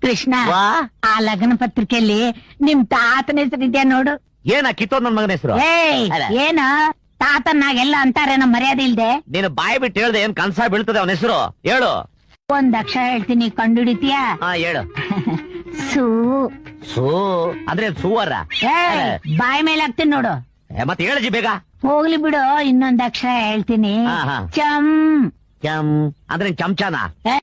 ಕೃಷ್ಣ ವಾ ಆ ಲಗ್ನ ಪತ್ರಿಕೆಯಲ್ಲಿ ನಿಮ್ ತಾತನ ಹೆಸರಿದ್ಯಾ ನೋಡು. ಏನ ಕಿತ್ತೋದ್ ನನ್ ಮಗನ ಹೆಸರು? ಏಯ್ ಅಲ್ಲ. ಏನ ತಾತನಾಗೆಲ್ಲ ಅಂತಾರೆ ನಮ್ಮ ಮರ್ಯಾದೆ ಇಲ್ದೆ. ನೀನು ಬಾಯಿ ಬಿಟ್ಟು ಹೇಳ್ದೆ ಏನ್ ಕನ್ಸ ಬೀಳ್ತದೆ ಅವನ ಹೆಸರು ಹೇಳು. ಒಂದ್ ಅಕ್ಷರ ಹೇಳ್ತೀನಿ, ಕಂಡುಹಿಡಿತೀಯಾ? ಹಾ ಹೇಳು. ಸೂ. ಸೂ ಅಂದ್ರೆ ಸೂವರ. ಬಾಯಿ ಮೇಲೆ ಹಾಕ್ತೀನಿ ನೋಡು. ಮತ್ತೆ ಹೇಳಜಿ ಬೇಗ. ಹೋಗ್ಲಿ ಬಿಡು, ಇನ್ನೊಂದ್ ಅಕ್ಷರ ಹೇಳ್ತೀನಿ. ಹಾ, ಹಾ. ಚಮ್. ಚಮ್ ಅಂದ್ರೆ ಚಮಚಾನ. ಏ,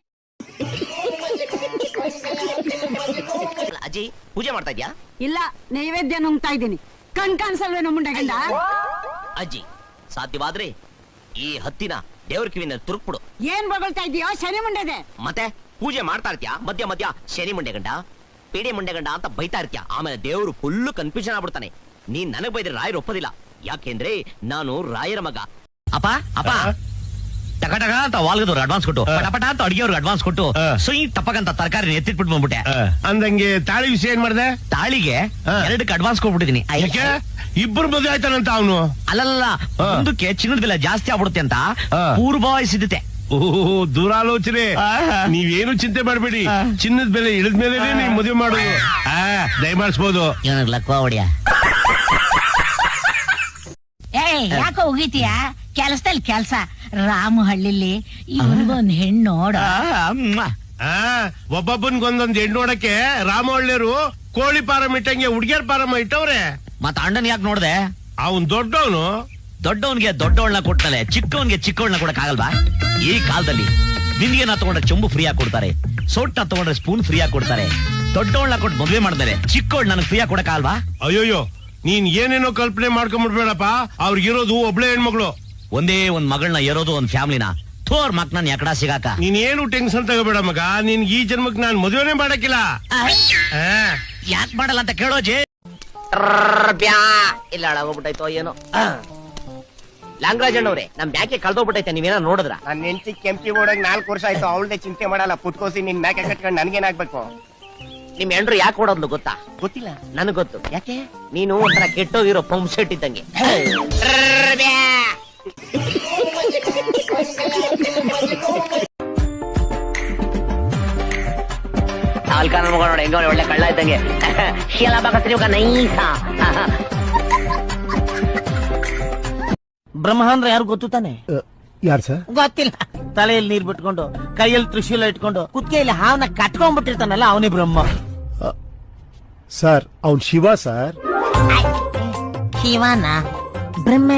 ಅಜ್ಜಿ ಪೂಜೆ ಮಾಡ್ತಾ ಇದ್ಯಾ? ಇಲ್ಲ, ನೈವೇದ್ಯ ನುಂಗ್ತಾ ಇದ್ದೀನಿ. ಕಣ್ ಕಾಣಿಸಲ್ವೇನೋ ಮುಂಡೆ ಗಂಡ. ಅಜ್ಜಿ ಸಾಧ್ಯವಾದ್ರೆ ಈ ಹತ್ತಿನ ದೇವ್ರ ಕಿವಿನ ತುರುಕ್ಬಿಡು. ಏನ್ ಬಗಳ್ತಾ ಇದೀಯೋ ಶನಿ ಮುಂಡೆದೆ. ಮತ್ತೆ ಪೂಜೆ ಮಾಡ್ತಾ ಇರ್ತೀಯ, ಮಧ್ಯ ಮಧ್ಯ ಶನಿ ಮುಂಡೆ ಗಂಡ ಪಿಡಿ ಮುಂಡೆ ಗಂಡ ಅಂತ ಬೈತಾ ಇರ್ತೀಯ. ಆಮೇಲೆ ದೇವ್ರು ಫುಲ್ಲು ಕನ್ಫ್ಯೂಷನ್ ಆಗ್ಬಿಡ್ತಾನೆ. ನೀನ್ ನನಗ್ ಬೈದ್ರೆ ರಾಯರು ಒಪ್ಪೋದಿಲ್ಲ. ಯಾಕೆಂದ್ರೆ ನಾನು ರಾಯರ ಮಗ. ಅಪ್ಪ ಅಪ್ಪ ಟಕಟಕ ಅಂತ ವಾಲ್ಗದವ್ರು ಅಡ್ವಾನ್ಸ್ ಕೊಟ್ಟು, ಪಟಪಟ ಅಂತ ಅಡಿಗೆಯವ್ರಿಗೆ ಅಡ್ವಾನ್ಸ್ ಕೊಟ್ಟು, ಸುಯಿ ಟಪ್ಪಕಂತ ತರಕಾರಿ ಎತ್ತಿಟ್ಬಿಟ್ಟು ಬಂದ್ಬಿಟ್ಟೆ. ಅಂದಂಗೆ ತಾಳಿ ವಿಷಯ ಏನ್ ಮಾಡ್ದೆ? ತಾಳಿಗೆ 2ಕ್ಕೆ ಅಡ್ವಾನ್ಸ್ ಕೊಟ್ಬಿಟ್ಟಿದೀನಿ. ಯಾಕೆ? ಇಬ್ಬರು ಮದುವೆ ಆಯ್ತಾನಂತ ಅವನು. ಅಲ್ಲಲ್ಲ, ಮುಂದಕ್ಕೆ ಚಿನ್ನದ ಬೆಲೆ ಜಾಸ್ತಿ ಆಗ್ಬಿಡುತ್ತೆ ಅಂತ ಪೂರ್ವವಹಿಸಿದ್ದೆ. ಓಹೋ, ದೂರಾಲೋಚನೆ. ನೀವೇನು ಚಿಂತೆ ಮಾಡಬೇಡಿ. ಚಿನ್ನದ ಬೆಲೆ ಇಳಿದ ಮೇಲೆ ನೀವು ಮದುವೆ ಮಾಡೋದು. ದಯಮಾಡಿಸ್ಬೋದು. ಲಕ್ವ ಹೊಡಿಯ. ಏಯ್ ಯಾಕೋ ಹೋಗಿತೀಯಾ? ಕೆಲ್ಸದಲ್ಲಿ ಕೆಲ್ಸ. ರಾಮು ಹಳ್ಳಿಲಿ ಇವನಿಗೊಂದ್ ಹೆಣ್ಣು ನೋಡ. ಒಬ್ಬೊಬ್ಬನ್ಗೊಂದೊಂದ್ ಹೆಣ್ಣು ನೋಡಕ್ಕೆ ರಾಮಹಳ್ಳಿಯರು ಕೋಳಿ ಫಾರಂ ಇಟ್ಟಂಗೆ ಹುಡ್ಗಿಯರ್ ಫಾರಂ ಇಟ್ಟವ್ರೆ. ಮತ್ತ ಅಣ್ಣನ್ ಯಾಕೆ ನೋಡ್ದೆ? ಅವನ್ ದೊಡ್ಡವನು. ದೊಡ್ಡವನ್ಗೆ ದೊಡ್ಡವಳನ್ನ ಕೊಡ್ತಾನೆ, ಚಿಕ್ಕವನ್ಗೆ ಚಿಕ್ಕವಳನ್ನ ಕೊಡಕ್ ಆಗಲ್ವಾ? ಈ ಕಾಲದಲ್ಲಿ ಬಿಂದಿಗೆನ ತಗೊಂಡ್ರೆ ಚೊಂಬು ಫ್ರೀ ಆಗಿ ಕೊಡ್ತಾರೆ, ಸೋಟ್ನ ತಗೊಂಡ್ರೆ ಸ್ಪೂನ್ ಫ್ರೀ ಆಗಿ ಕೊಡ್ತಾರೆ. ದೊಡ್ಡವಳನ್ನ ಕೊಟ್ಟು ಮದ್ವೆ ಮಾಡಿದ್ರೆ ಚಿಕ್ಕವಳು ನನಗೆ ಫ್ರೀ ಆಗಿ ಕೊಡಕ್ ಆಗಲ್ವಾ? ಅಯ್ಯೋಯ್ಯೋ, ನೀನ್ ಏನೇನೋ ಕಲ್ಪನೆ ಮಾಡ್ಕೊಂಡ್ಬಿಡ್ಬೇಡಪ್ಪ. ಅವ್ರಿಗಿರೋದು ಒಬ್ಳೆ ಹೆಣ್ಮಗಳು. ಒಂದೇ ಒಂದ್ ಮಗಳನ್ನ ಇರೋದು ಒಂದ್ ಫ್ಯಾಮಿಲಿನ ಥೋರ್ ಮಕ್ನ ಎಕಡ ಸಿಗಾಕ. ನೀನ್ ಏನು ಟೆನ್ಷನ್ ತಗೋಬೇಡ ಮಗ. ನಿನ್ ಈ ಜನ್ಮಕ್ ನಾನ್ ಮದುವೆನೇ ಮಾಡಕ್ಕಿಲ್ಲ. ಯಾಕೆ ಮಾಡಲ್ಲ ಅಂತ ಕೇಳೋಜಿ. ಇಲ್ಲ ಹೋಗ್ಬಿಟ್ಟಾಯ್ತೋ ಏನೋ. ಲಾಂಗ್ರಾಜ್ ಅಣ್ಣವ್ರೆ, ನಮ್ ಬ್ಯಾಕೆ ಕಳ್ದೋಗ್ಬಿಟ್ಟೈತೆ, ನೀವೇನ ನೋಡಿದ್ರ? ನನ್ ಹೆಂಡತಿ ಕೆಂಪಿ ಓಡಾಗ 4 ವರ್ಷ ಆಯ್ತು. ಅವಳದೇ ಚಿಂತೆ ಮಾಡಲ್ಲ. ಪುಟ್ಕೋಸಿ ನಿನ್ ಮ್ಯಾಕೆ ಕಟ್ಕೊಂಡು ನನ್ಗೇನಾಗ್ಬೇಕು? ನಿಮ್ ಹೆಂಡ್ರು ಯಾಕೆ ಓಡೋದ್ಲು ಗೊತ್ತಾ? ಗೊತ್ತಿಲ್ಲ. ನನಗ್ ಗೊತ್ತು. ಯಾಕೆ? ನೀನು ಒಂಥರ ಕೆಟ್ಟೋಗಿರೋ ಪಂಪ್ ಸೆಟ್ ಇದ್ದಂಗೆ. ಅಲ್ಕಾನ ಮಗ ನೋಡಿ ಹೆಂಗ ಒಳ್ಳೆ ಕಳ್ಳ ಇದ್ದಂಗೆ. ನೈಸ. ಬ್ರಹ್ಮ ಅಂದ್ರೆ ಯಾರು ಗೊತ್ತು ತಾನೆ? ಯಾರು ಸರ್? ಗೊತ್ತಿಲ್ಲ. ತಲೆಯಲ್ಲಿ ನೀರ್ ಬಿಟ್ಕೊಂಡು, ಕೈಯಲ್ಲಿ ತ್ರಿಶೂಲ ಇಟ್ಕೊಂಡು, ಕುತ್ತಿಗೆಯಲ್ಲಿ ಹಾವನ್ನ ಕಟ್ಕೊಂಡ್ಬಿಟ್ಟಿರ್ತಾನಲ್ಲ, ಅವನೇ ಬ್ರಹ್ಮ. ಸರ್, ಅವ್ನ್ ಶಿವ ಸರ್. ಶಿವನ ಬ್ರಹ್ಮ